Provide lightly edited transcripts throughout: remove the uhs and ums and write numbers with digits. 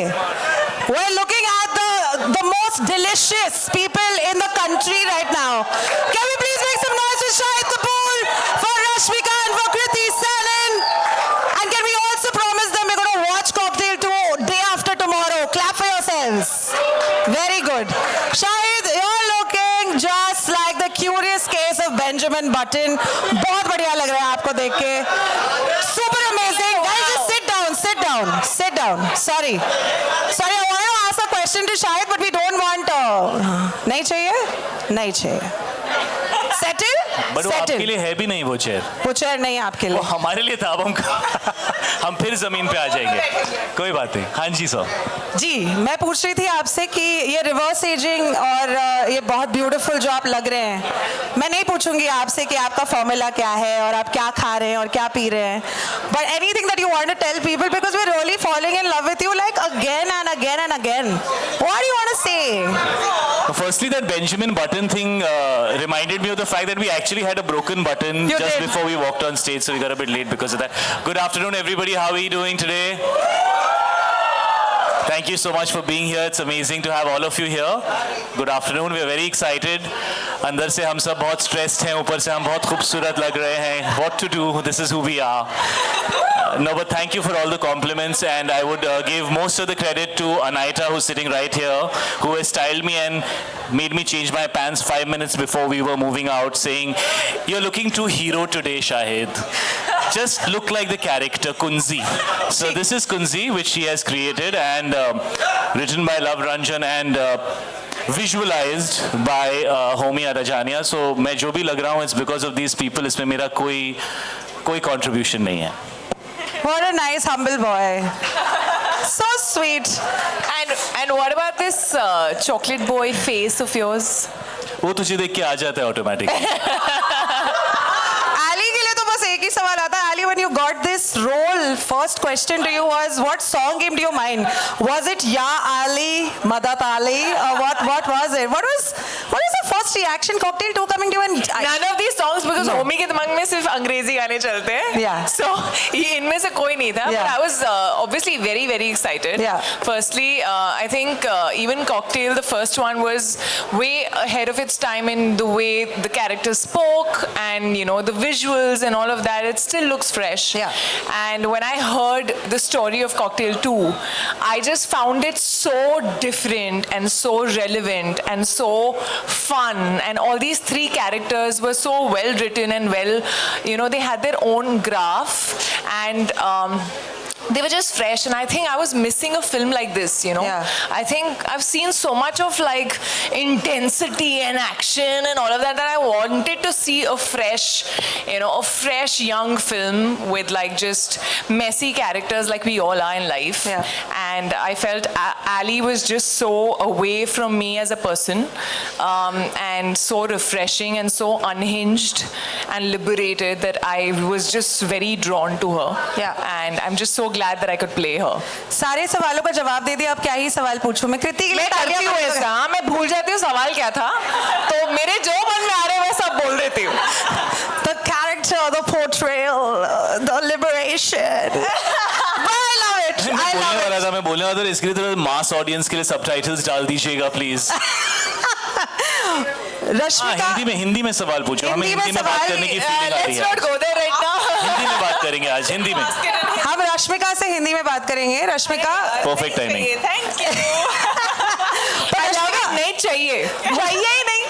We're looking at the most delicious people in the country right now. Can we please make some noise for Shahid Kapoor, for Rashmika and for Kriti Sanon? And can we also promise them we're going to watch Cocktail 2 day after tomorrow? Clap for yourselves. Very good. Shahid, you're looking just like the curious case of Benjamin Button. बहुत बढ़िया लग रहा है आपको देख के. Super amazing. Guys, just sit down, sit down, sit down. Sorry, I want to ask a question to Shahid, but we don't want. नहीं चाहिए, नहीं चाहिए. Settle? बट वो आपके लिए है भी नहीं वो चेयर. वो चेयर नहीं है आपके वो लिए. हमारे लिए था. अब हम फिर जमीन पे आ जाएंगे. कोई बात नहीं. हाँ जी सर. जी, मैं पूछ रही थी आपसे कि ये रिवर्स एजिंग और ये बहुत ब्यूटीफुल जो आप लग रहे हैं, मैं नहीं पूछूंगी आपसे कि आपका फॉर्मूला क्या है और आप क्या खा रहे हैं और क्या पी रहे हैं, but anything that you want to tell people because we are really following in love with you like again and again and again. What do you want to say? Firstly, that Benjamin Button thing reminded me of the fact that we actually had a broken button before we walked on stage, so we got a bit late because of that. Good afternoon, everybody. How are you doing today? Thank you so much for being here. It's amazing to have all of you here. Good afternoon. We are very excited. अंदर से हम सब बहुत stressed हैं, ऊपर से हम बहुत खूबसूरत लग रहे हैं. What to do? This is who we are. No, but thank you for all the compliments, and I would give most of the credit to Anaita, who's sitting right here, who has styled me and made me change my pants 5 minutes before we were moving out, saying, "You're looking too hero today, Shahid. Just look like the character Kunzi." So this is Kunzi, which she has created and written by Love Ranjan and visualized by Homie Arajania. So मैं जो भी लग रहा हूँ, it's because of these people. इसमें मेरा कोई contribution नहीं है. What a nice humble boy. So sweet. And what about this chocolate boy face of yours? वो तुझे देख के आ जाता है ऑटोमेटिक. Ali के लिए तो बस एक ही सवाल आता है. Ali, when you got this role, first question to you was, what song came to your mind? Was it Ya Ali, Madat Ali, or what was it? What was the first reaction? Cocktail 2 coming to you and None of these songs because Homi के दिमाग में सिर्फ अंग्रेजी गाने चलते हैं. Yeah. So ये इनमें से कोई नहीं था. Yeah. But I was obviously very very excited. Yeah. Firstly, I think even Cocktail, the first one, was way ahead of its time in the way the characters spoke and the visuals and all of that. It still looks fresh. Yeah. And when I heard the story of Cocktail 2, I just found it so different and so relevant and so fun, and all these three characters were so well written and well, they had their own graph, and they were just fresh, and I think I was missing a film like this, Yeah. I think I've seen so much of like intensity and action and all of that I wanted to see a fresh young film with like just messy characters like we all are in life. Yeah. And I felt Ali was just so away from me as a person, and so refreshing and so unhinged and liberated that I was just very drawn to her. Yeah. And I'm just so glad that I could play her. सारे सवालों का जवाब दे दिया. अब क्या ही सवाल पूछूं मैं? कृति के लिए मैं करती हूँ ऐसा, मैं भूल जाती हूँ सवाल क्या था, तो मेरे जो मन में आ रहे हैं मैं सब बोल देती हूँ. The character, the portrayal, the liberation. I love it. I love it. मैं बोलने वाला था इसके लिए थोड़ा मास ऑडियंस के लिए सबटाइटल्स डाल दीजिएगा प्लीज. रश्मिका, हिंदी में सवाल पूछो. हमें हिंदी में बात करने की फीलिंग आ रही है. Let's not go there right now. Hindi में बात करेंगे आज. हिंदी में हम रश्मिका से हिंदी में बात करेंगे. Rashmika, perfect timing. Thank you. नहीं चाहिए ही नहीं.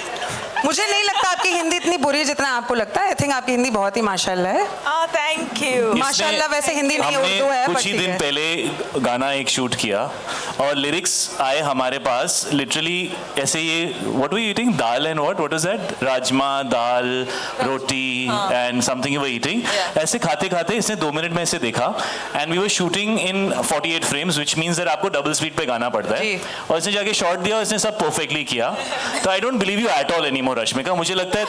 मुझे नहीं लगता आपकी हिंदी इतनी बुरी जितना आपको लगता है. आई थिंक आपकी हिंदी बहुत ही माशाल्लाह है. Thank you. माशाल्लाह वैसे हिंदी नहीं उर्दू है. कुछ ही दिन पहले गाना एक शूट किया और लिरिक्स आए हमारे पास लिटरली ऐसे ये what were you eating, dal and what was that, rajma dal roti and something you were eating. ऐसे खाते खाते इसने 2 मिनट में ऐसे देखा and we were shooting in 48 frames which means that आपको डबल स्पीड पे गाना पड़ता है. और इसने जाके शॉट दिया और इसने सब परफेक्टली किया. तो I don't believe you at all anymore Rashmika. मुझे लगता है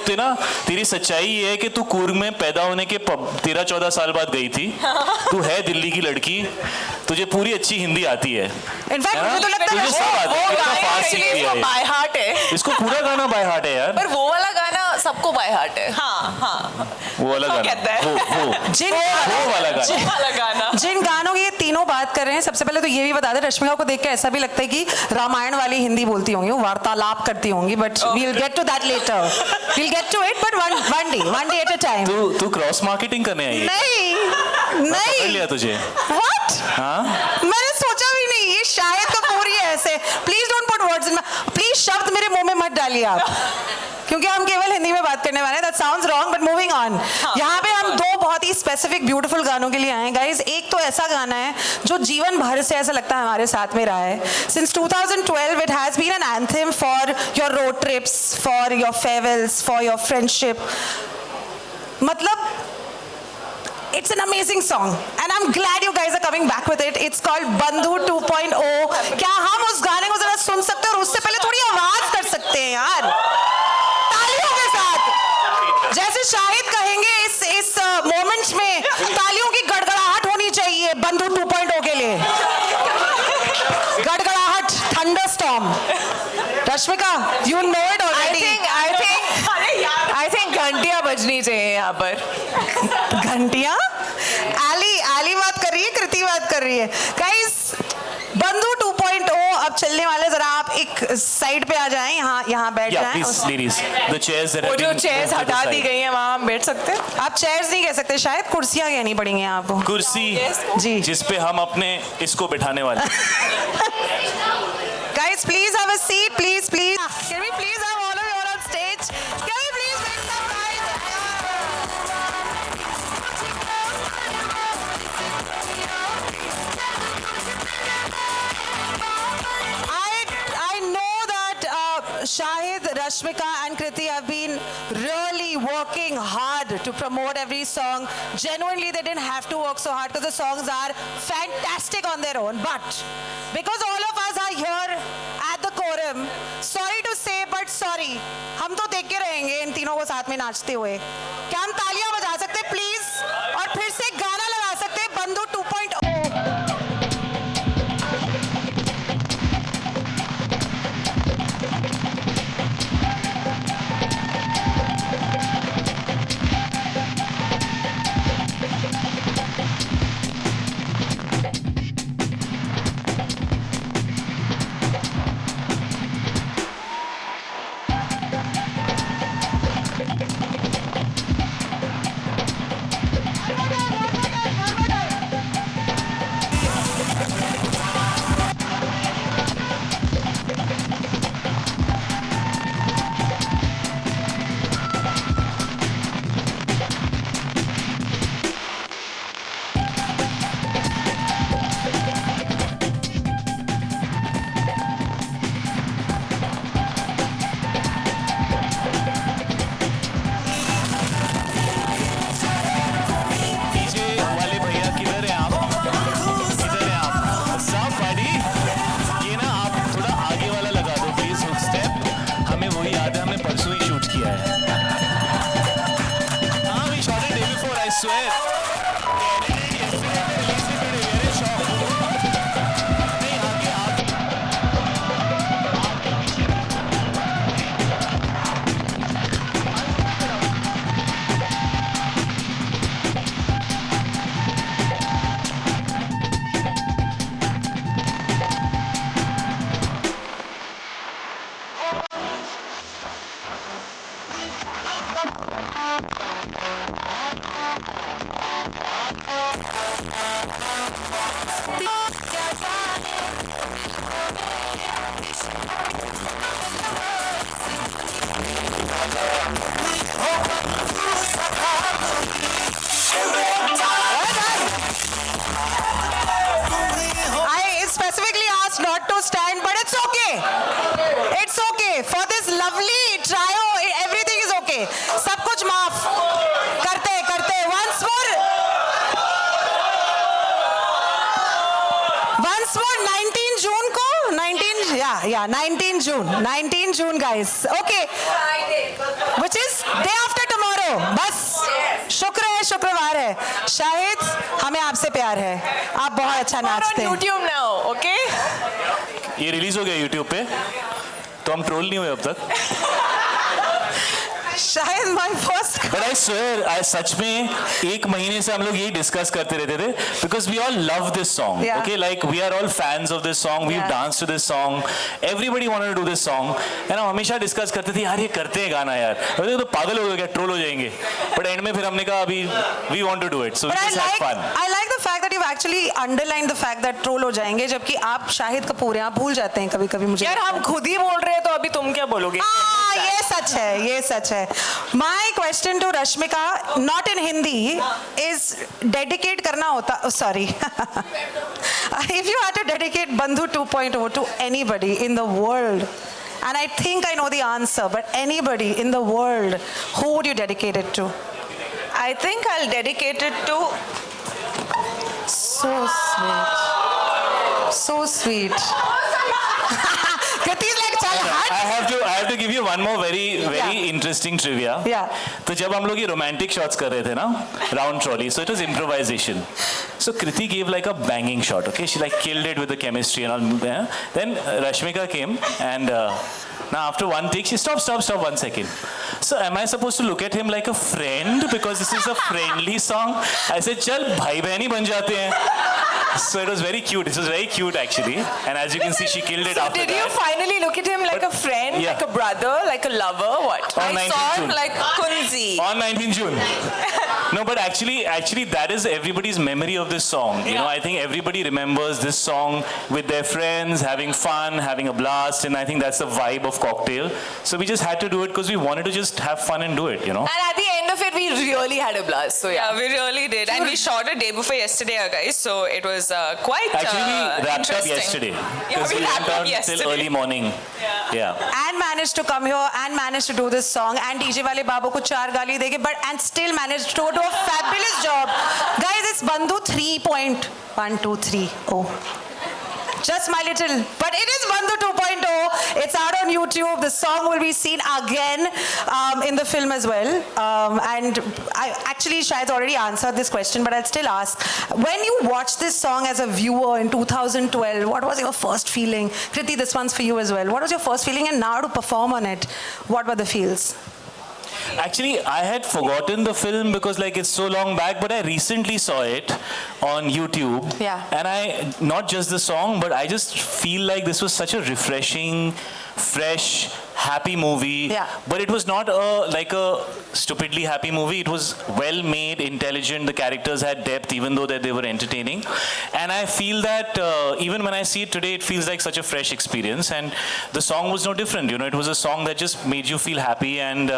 तेरी सच्चाई ये है कि तू कूर्ग में पैदा होने के 13-14 साल बाद गई थी. तू है दिल्ली की लड़की, तुझे पूरी अच्छी हिंदी आती है. इनफैक्ट मुझे तो लगता है वो बाय हार्ट है. इसको पूरा गाना बाय हार्ट है यार. पर वो वाला गाना सबको बाय हार्ट है. हाँ. वो अलग वो गाना, कहता है. वो जिन वाला गाना। जिन- वाला गाना. जिन गानों की ये तीनों बात कर रहे हैं, सबसे पहले तो ये भी बता दें, रश्मिका को देख के ऐसा भी लगता है कि रामायण वाली हिंदी बोलती होंगी, वो वार्तालाप करती होंगी, but we will get to that letter. We will get to it, but one day at a time. तू क्रॉस मार्केटिंग करने आई है? नहीं पकड़ नहीं, लिया तुझे? व्हाट? हाँ? मैंने सोचा भी नहीं, ये शायद कपूर ही है ऐसे. Please don't put words in, please शब्द मेरे मुंह में मत डालिए आप, क्योंकि हम केवल हिंदी में बात करने वाले हैं. That sounds wrong, but moving on. यहाँ पे हम दो बहुत ही स्पेसिफिक ब्यूटीफुल गानों के लिए आए हैं गाइस. एक तो ऐसा गाना है जो जीवन भर से ऐसा लगता है हमारे साथ में रहा है. Since 2012 it has been an anthem for your road trips, for your farewells, for your friendship. मतलब it's an amazing song and I'm glad you guys are coming back with it. It's called Bandhu 2.0. क्या हम उस गाने को जरा सुन सकते हैं और उससे पहले थोड़ी आवाज कर सकते हैं यार, तालियों के साथ. जैसे शाहिद कहेंगे इस मोमेंट्स में तालियों की गड़गड़ाहट होनी चाहिए बंधु 2.0 के लिए. गड़गड़ाहट, thunderstorm. Rashmika, you know it already. I think घंटियां बजनी चाहिए यहाँ पर. घंटियां? आली बात कर रही है, कृति बात कर रही है. गाइस, बंधु 2.0 अब चलने वाले. जरा आप एक साइड पे आ जाएं, यहाँ बैठ Yeah, जाएं. please, ladies. The chairs that वो have जो been chairs moved to the हटा दी side. गई हैं वहाँ हम बैठ सकते हैं. आप चेयर्स नहीं कह सकते, शायद कुर्सियां कहनी पड़ेंगी आपको. कुर्सी जी. जिस पे हम अपने इसको बिठाने वाले. Guys, please have a seat, please. Can we please have all of you on stage? Can we please make some noise? I know that Shahid, Rashmika and Kriti have been really working hard to promote every song. Genuinely, they didn't have to work so hard because the songs are fantastic on their own. But because all of us are here at the quorum, sorry to say, but sorry, हम तो देख के रहेंगे इन तीनों को साथ में नाचते हुए. क्या हम तालियां बजा सकते हैं प्लीज, और फिर से गाना लगा सकते हैं बंधु 2.0. I specifically asked not to stand, but it's okay. It's okay. For this lovely trio, everything is okay. सब कुछ माफ करते करते. Once more 19 June को 19 June guys. Okay. Which is day after tomorrow. बस शुक्र है, शुक्रवार है. शाहिद, हमें आपसे प्यार है. आप बहुत अच्छा नाचते हैं. YouTube now, okay? ये रिलीज हो गया YouTube पे, तो हम ट्रोल नहीं हुए अब तक. शायद my first. But I swear, I सच में एक महीने से हम लोग यही डिस्कस करते रहते थे because we all love this song. Yeah. Okay, like we are all fans of this song. We've Yeah. danced to this song. Everybody wanted to do this song. And हम हमेशा डिस्कस करते थे यार ये करते हैं गाना यार. अरे तो पागल हो गए क्या ट्रोल हो जाएंगे. But end में फिर हमने कहा अभी we want to do it. So we But just had fun. I like the fact that you've actually underlined the fact that troll हो जाएंगे जबकि आप शाहिद कपूर हैं, आप भूल जाते हैं कभी-कभी मुझे. यार हम खुद ही बोल रहे हैं तो अभी तुम क्या बोलोगे? हाँ, ये सच है, ये सच है. My question to Rashmika, not in Hindi, is dedicate करना होता. Oh, sorry. If you had to dedicate Bandhu 2.0 to anybody in the world, and I think I know the answer, but anybody in the world, who would you dedicate it to? I think I'll dedicate it to So sweet. So sweet. Kriti's like, चल हट. I have to give you one more very interesting trivia. Yeah. तो जब हम लोग ये romantic shots कर रहे थे ना, round trolley, so it was improvisation. So Kriti gave like a banging shot. Okay, she like killed it with the chemistry and all. Yeah? Then Rashmika came and now after one take she stop 1 second. So am I supposed to look at him like a friend because this is a friendly song? I said चल भाई बहन ही बन जाते हैं. So it was very cute. It was very cute actually. And as you can see, she killed it after Did that. you finally look at him like a friend, Yeah. like a brother, like a lover? What? On 19th June. like Kunzi. On 19th June. No, but actually, that is everybody's memory of this song. You know, I think everybody remembers this song with their friends, having fun, having a blast, and I think that's the vibe of Cocktail. So we just had to do it because we wanted to just have fun and do it, you know. And at the end of it, we really had a blast. So yeah. Yeah, we really did. And we shot it day before yesterday, guys. So it was quite Actually, we wrapped up interesting. yesterday. Yeah, Because we we wrapped went up out till yesterday. early morning. Yeah. And managed to come here and managed to do this song and DJ वाले बाबू को 4 गाली देके but and still managed to do a fabulous job. Guys, it's Bandhu 3.123. Oh. Just my little, but it is Bandhu 2.0. It's out on YouTube. The song will be seen again in the film as well. And Shahid's already answered this question, but I'll still ask. When you watched this song as a viewer in 2012, what was your first feeling? Kriti, this one's for you as well. What was your first feeling? And now to perform on it, what were the feels? Actually, I had forgotten the film because like it's so long back, but I recently saw it on YouTube. Yeah. And not just the song, but I just feel like this was such a refreshing, fresh, happy movie. Yeah. But it was not like a stupidly happy movie. It was well made, intelligent. The characters had depth, even though that they were entertaining. And I feel that even when I see it today, it feels like such a fresh experience. And the song was no different. You know, it was a song that just made you feel happy. And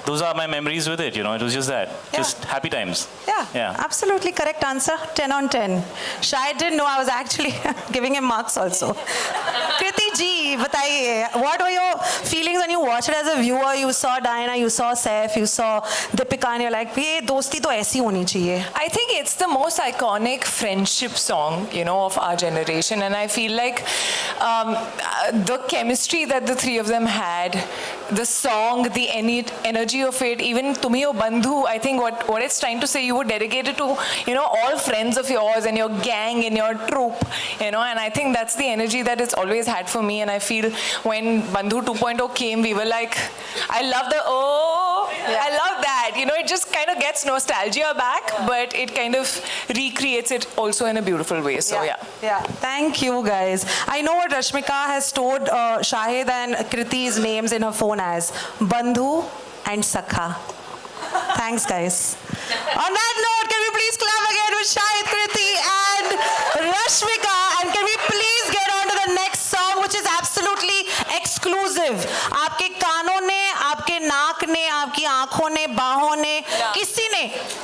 those are my memories with it. You know, it was just that. Yeah. Just happy times. Yeah, Yeah. absolutely correct answer. 10 on 10. Shahid didn't know I was actually giving him marks also. Kriti ji, bataiye, what were your feelings when you watched it as a viewer? You saw Diana, you saw Saif, you saw Deepika, and you're like, ये दोस्ती तो ऐसी होनी चाहिए. I think it's the most iconic friendship song, you know, of our generation. And I feel like the chemistry that the three of them had, the song, the energy of it, even Tumi Ho Bandhu, I think what it's trying to say, you would dedicate it to, you know, all friends of yours and your gang and your troop, you know, and I think that's the energy that it's always had for me. And I feel when Bandhu 2.0 came, we were like, I love the, I love that. You know, it just kind of gets nostalgia back, but it kind of recreates it also in a beautiful way. So yeah. Yeah. Thank you, guys. I know what Rashmika has stored Shahid and Kriti's names in her phone as Bandhu and Sakha. Thanks, guys. On that note, can we please clap again with Shahid, Kriti, and Rashmika? And can we please get on to the next song, which is absolutely exclusive. आपके कानों ने, आपके नाक ने, आपकी आंखों ने, बाहों ने, किसी ने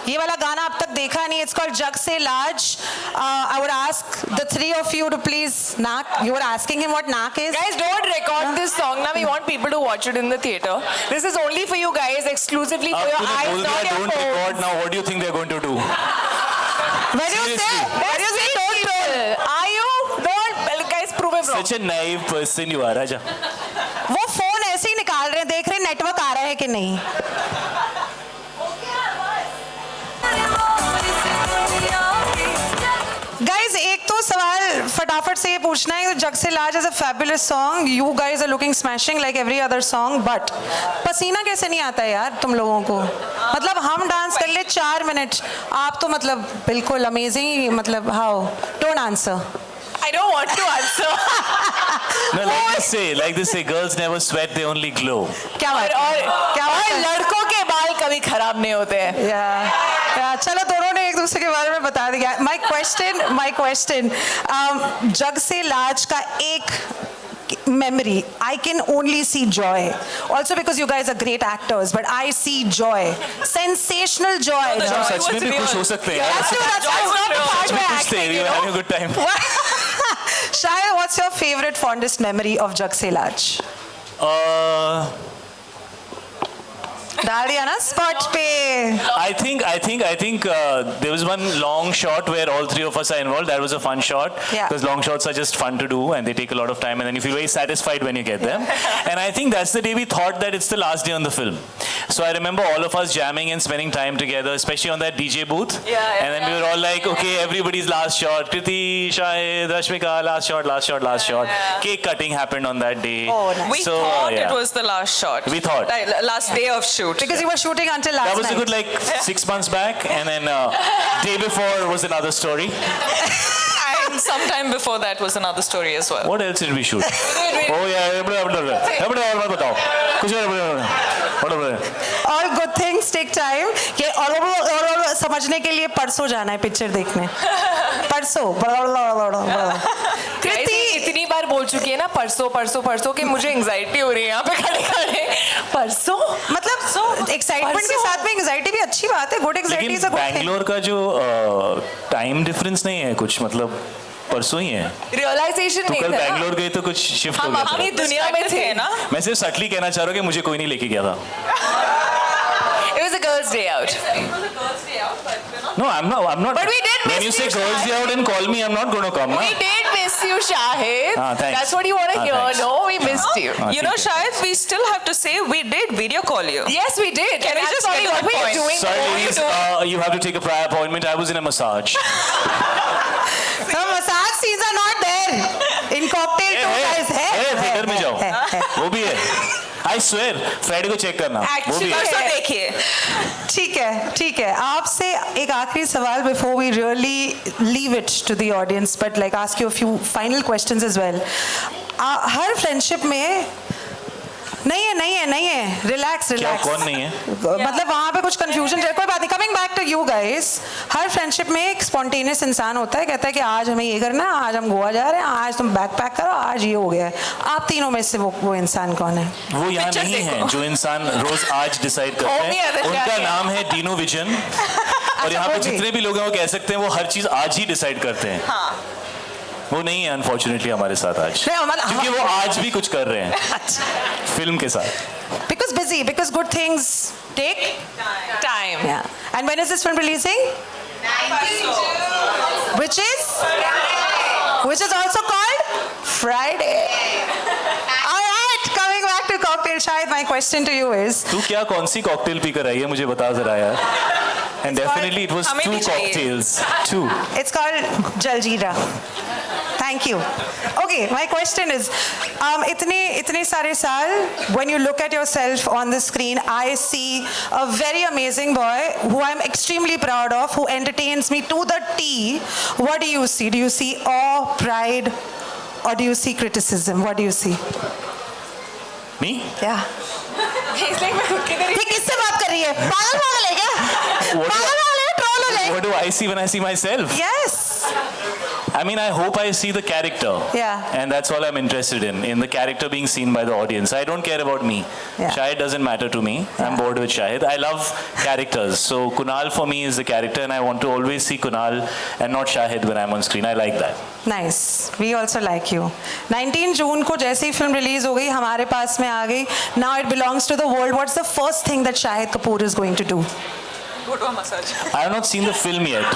ये वाला गाना अब तक देखा नहीं. It's called Jug Se Laaj. I would ask the three of you to please Naak. You were asking him what Naak is. Guys, don't record this song now. We want people to watch it in the theater. This is only for you guys, exclusively for your eyes, बोल not दिया, your don't phones. record now. What do you think they're going to do? When you say, When you say don't troll, are you? Don't. Well, guys, prove it wrong. Such a naive person you are, Raja. वो phone ऐसे ही निकाल रहे हैं, देख रहे हैं network आ रहा है कि नहीं. गाइज एक तो सवाल कुणाल फटाफट से ये पूछना है, जग से लाज is a fabulous song, you guys are looking smashing like every other song, but पसीना कैसे नहीं आता है यार तुम लोगों को? मतलब हम डांस कर ले 4 मिनट, आप तो मतलब बिल्कुल अमेजिंग, मतलब how? Don't answer. I don't want to answer. No, like this say, girls never sweat, they only glow. क्या बात है? क्या बात और है? लड़कों के बाल कभी खराब नहीं होते हैं. या चलो दोनों ने एक दूसरे के बारे में बता दिया. माय क्वेश्चन जग से लाज का एक memory. I can only see joy. Also because you guys are great actors, but I see joy, sensational joy. हम सच में भी खुश हो सकते हैं यार. That's not the part where खुश थे, you were having a good time. Shaya, what's your favorite fondest memory of Jug Se Laaj? डाल दिया ना spot पे. I think there was one long shot where all three of us are involved. That was a fun shot. Yeah. Because long shots are just fun to do and they take a lot of time and then you feel very satisfied when you get them. And I think that's the day we thought that it's the last day on the film. So I remember all of us jamming and spending time together, especially on that DJ booth. And then we were all like, okay, everybody's last shot. Kriti, Shahid, Rashmika, last shot. Cake cutting happened on that day. Oh, nice. We thought it was the last shot. We thought. Like, last day of shoot. Because you were shooting until last That was night. a good like 6 months back, and then day before was another story. And sometime before that was another story as well. What else did we shoot? Oh yeah, All good things take time. ये और समझने के लिए परसों जाना है picture देखने. परसों. Guys, ये इतनी बार बोल चुकी है ना परसों कि मुझे एंजाइटी हो रही है यहाँ पे खड़े परसों. मतलब एक्साइटमेंट के साथ में एंजाइटी भी अच्छी बात है. गुड एंजाइटी इज अ लेकिन गुड थिंग. बैंगलोर का जो टाइम डिफरेंस नहीं है कुछ, मतलब परसों ही है. रियलाइजेशन तो नहीं कल था ना. बैंगलोर गए तो कुछ शिफ्ट हो हम गया अपनी था. दुनिया में थे ना. मैं सिर्फ सटली कहना चाह रहा हूँ कि मुझे कोई नहीं लेके गया था. It was a girls' day out. No, I'm not. But we did When miss you say you, girls day out and call me, I'm not going to come. We Na? did miss you, Shahid. Thanks. That's what you want to hear. Thanks. No, we missed you. You know, Shahid, we still have to say we did video call you. Yes, we did. Can we That's just sorry, get to what the were you point? doing? Sorry, What were you ladies. doing? You have to take a prior appointment. I was in a massage. The massage scenes are not there in Cocktail 2 guys. Theatre में जाओ. वो भी है. I swear. Friday को check करना. वो भी Actually, है. परसों देखिए. ठीक है आपसे एक आखिरी सवाल before we really leave it to the audience, but like ask you a few final questions as well. Her friendship में नहीं है रिलैक्स. क्या कौन नहीं है? मतलब वहाँ पे कुछ कंफ्यूजन है, कोई बात नहीं. Coming back to you guys, हर फ्रेंडशिप में एक स्पॉन्टेनियस इंसान होता है, कहता है कि आज हमें ये करना है, आज हम गोवा जा रहे हैं, आज तुम बैग पैक करो, आज ये हो गया है. आप तीनों में से वो इंसान कौन है? वो यहाँ Picture नहीं देखो. है जो इंसान रोज आज डिसाइड करते Only हैं. other उनका guy. नाम है डीनो विजन. और यहाँ पे वो भी. जितने भी लोग हैं वो कह सकते हैं वो हर चीज आज ही डिसाइड करते हैं. हाँ. वो नहीं है अनफॉर्चुनेटली हमारे साथ आज, क्योंकि वो आज भी कुछ कर रहे हैं फिल्म के साथ. Because busy, because good things take time. yeah. And when is this film releasing? Which is also called Friday. All right, coming back to Cocktail, Shahid, my question to you is, तू क्या कौन सी cocktail P कर आई है मुझे बता जरा यार. And definitely it was हमें 2 भी चाहिए. cocktails. 2. it's called Jaljeera. Thank you. Okay, my question is, इतने सारे साल, when you look at yourself on the screen, I see a very amazing boy who I'm extremely proud of, who entertains me to the T. What do you see? Do you see awe, pride, or do you see criticism? What do you see? Me? Yeah. He's like, मैं खुद की तरह. ये किससे बात कर रही है? पागल है क्या? What do- पागल है, troll हो जाएगी. What do I see when I see myself? Yes. I mean, I hope I see the character. Yeah. And that's all I'm interested in the character being seen by the audience. I don't care about me. Yeah. Shahid doesn't matter to me. I'm bored with Shahid. I love characters. So Kunal for me is the character and I want to always see Kunal and not Shahid when I'm on screen. I like that. Nice. We also like you. 19 जून को जैसे ही film release हो गई, हमारे पास में आ गई. Now it belongs to the world. What's the first thing that Shahid Kapoor is going to do? Go to a massage. I have not seen the film yet.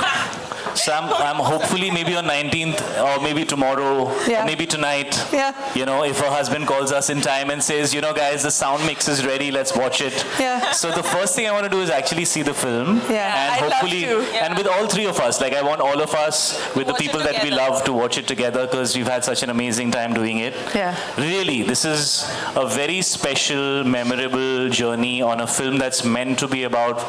So I'm hopefully maybe on 19th or maybe tomorrow, Yeah. or maybe tonight. Yeah. You know, if her husband calls us in time and says, you know, guys, the sound mix is ready, let's watch it. Yeah. So the first thing I want to do is actually see the film. Yeah. And I'd love hopefully, to. Yeah. and with all three of us, like I want all of us with the Watch it people that we together. love to watch it together because we've had such an amazing time doing it. Yeah. Really, this is a very special, memorable journey on a film that's meant to be about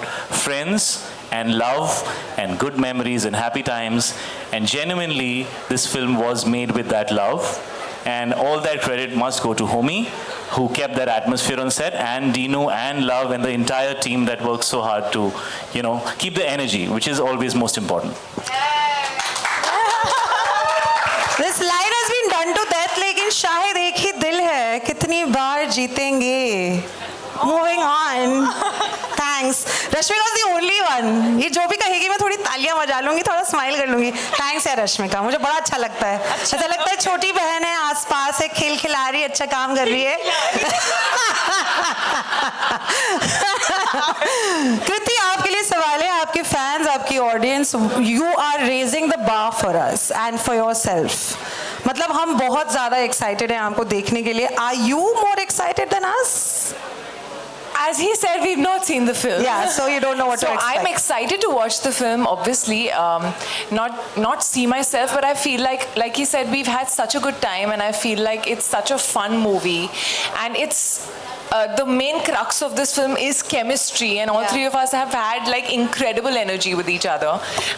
friends and love and good memories and happy times. And genuinely, this film was made with that love. And all that credit must go to Homie, who kept that atmosphere on set, and Dinu and Love and the entire team that works so hard to, you know, keep the energy, which is always most important. This line has been done to death, लेकिन शायद एक ही दिल है, कितनी बार जीतेंगे? Moving on. Thanks. Rashmika is the only one. ये जो भी कहेगी मैं थोड़ी तालियां बजा लूंगी, थोड़ा स्माइल कर लूंगी. Thanks यार रश्मिका, मुझे बड़ा अच्छा लगता है. अच्छा लगता है, छोटी बहन है, आसपास है, खेल खिला रही है, अच्छा काम कर रही है. कृति, आपके लिए सवाल है, आपके फैंस, आपकी audience, you are raising the bar for us and for yourself. मतलब हम बहुत ज्यादा एक्साइटेड हैं आपको देखने के लिए. Are you more excited than us? As he said, we've not seen the film. Yeah, so you don't know what So to expect. I'm excited to watch the film. Obviously, not see myself, but I feel like he said, we've had such a good time, and I feel like it's such a fun movie, and it's. The main crux of this film is chemistry, and all three of us have had like incredible energy with each other,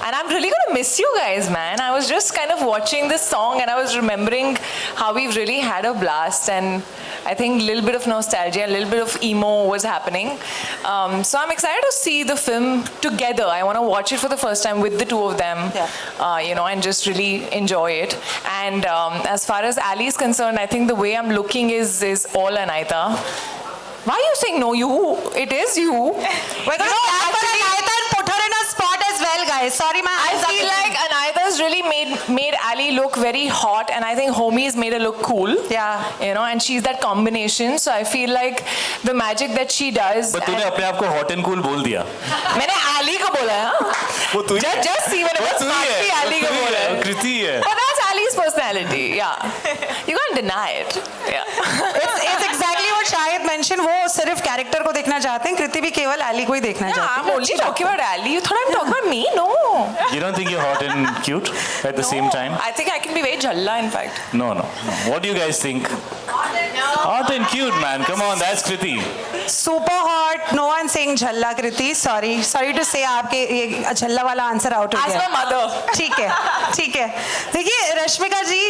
and I'm really gonna miss you guys, man. I was just kind of watching this song and I was remembering how we've really had a blast, and I think a little bit of nostalgia, a little bit of emo was happening. So I'm excited to see the film together. I want to watch it for the first time with the two of them, you know, and just really enjoy it. And as far as Ali is concerned, I think the way I'm looking is all Anaita. Why are you saying no? It is you. We're going to clap for Anaita and put her in a spot as well, guys. Sorry, my I eyes are feel itching. like Anaita's really made Ali look very hot, and I think Homie's made her look cool. Yeah. You know, and she's that combination. So I feel like the magic that she does. But तूने अपने आप को hot and cool बोल दिया. मैंने Ali को बोला है. वो तू ही है. Just see मैंने बस बाकी Ali को बोला है. कृति है. But that's Ali's personality. Yeah. You can't deny it. Yeah. It's exactly what Shahid mentioned. वो सिर्फ कैरेक्टर को देखना चाहते हैं. कृति भी केवल Ali को ही देखना Yeah, चाहती I'm only talking about Ali. You thought I'm talking about me? No. You don't think you're hot and cute at the same time? I think I can be very jhalla, in fact. No. What do you guys think? Hot and cute, man. Come on, that's Kriti. Super hot. No one saying झल्ला Kriti. Sorry to say आपके ये झल्ला वाला answer out हो Ask गया. my mother. ठीक है. देखिए रश्मिका जी,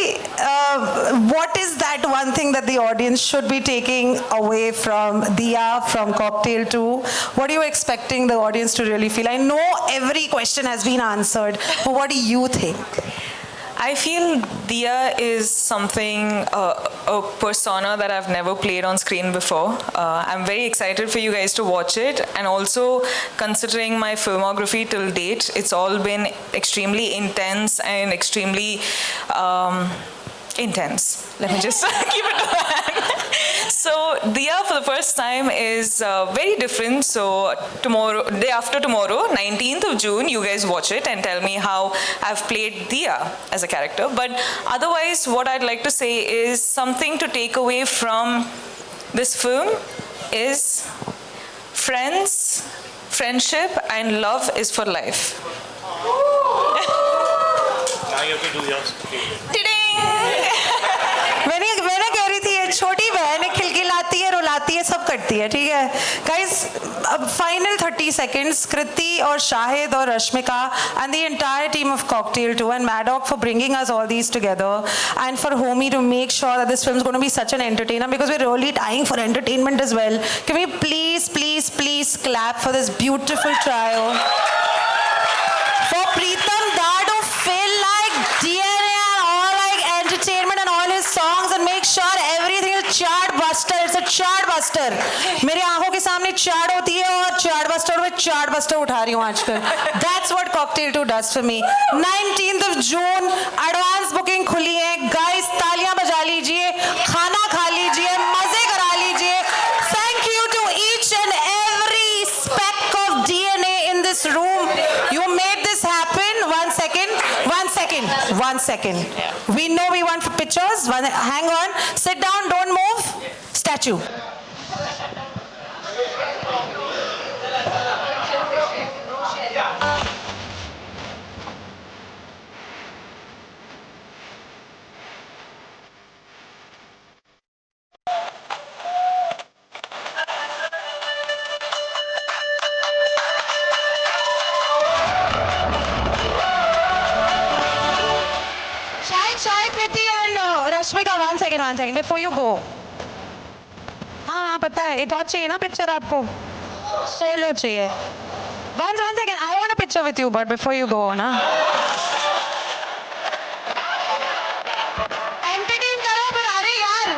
what is that one thing that the audience should be taking away from Diya, from Cocktail 2? What are you expecting the audience to really feel? I know every question has been answered, but what do you think? I feel Diya is something, a persona that I've never played on screen before. I'm very excited for you guys to watch it, and also considering my filmography till date, it's all been extremely intense and extremely intense. Let me just keep it to that. So Diya for the first time is very different. So tomorrow, day after tomorrow, 19th of June, you guys watch it and tell me how I've played Diya as a character. But otherwise, what I'd like to say is something to take away from this film is friendship and love is for life. Now you have to do yours. मैंने कह रही थी ये छोटी बहन है, खिलखिलाती है, रुलाती है, सब करती है. ठीक है गाइस, अब फाइनल 30 seconds. कृति और शाहिद और Rashmika and the entire team of Cocktail 2 and Maddock for bringing us all these together, and for Homie to make sure that this film is going to be such an entertainer, because we're really dying for entertainment as well. Can we please clap for this beautiful trio? For Pritam Dad to fill like DNA and all like entertainment and all his songs and make sure everything is chart buster. It's a chart buster. मेरी आंखों के सामने chart होती है और chart buster में chart buster उठा रही हूँ आजकल. That's what Cocktail 2 does for me. 19th of June, advance booking खुली है. Guys, तालियां बजा लीजिए, खाना खा लीजिए, मजे करा लीजिए. Thank you to each and every speck of DNA in this room. You made this happen. 1 second. second. We know we want pictures. Hang on. Sit down. Don't move. Statue. Shine, Kriti and Rashmika, one second. Before you go. हाँ पता है एक और चाहिए ना picture आपको solo चाहिए one second I want a picture with you but before you go ना entertain करो पर अरे यार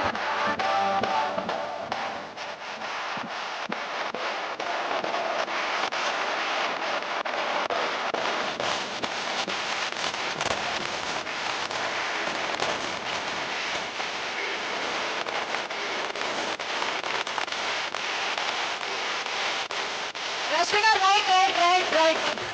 Rashmika, right.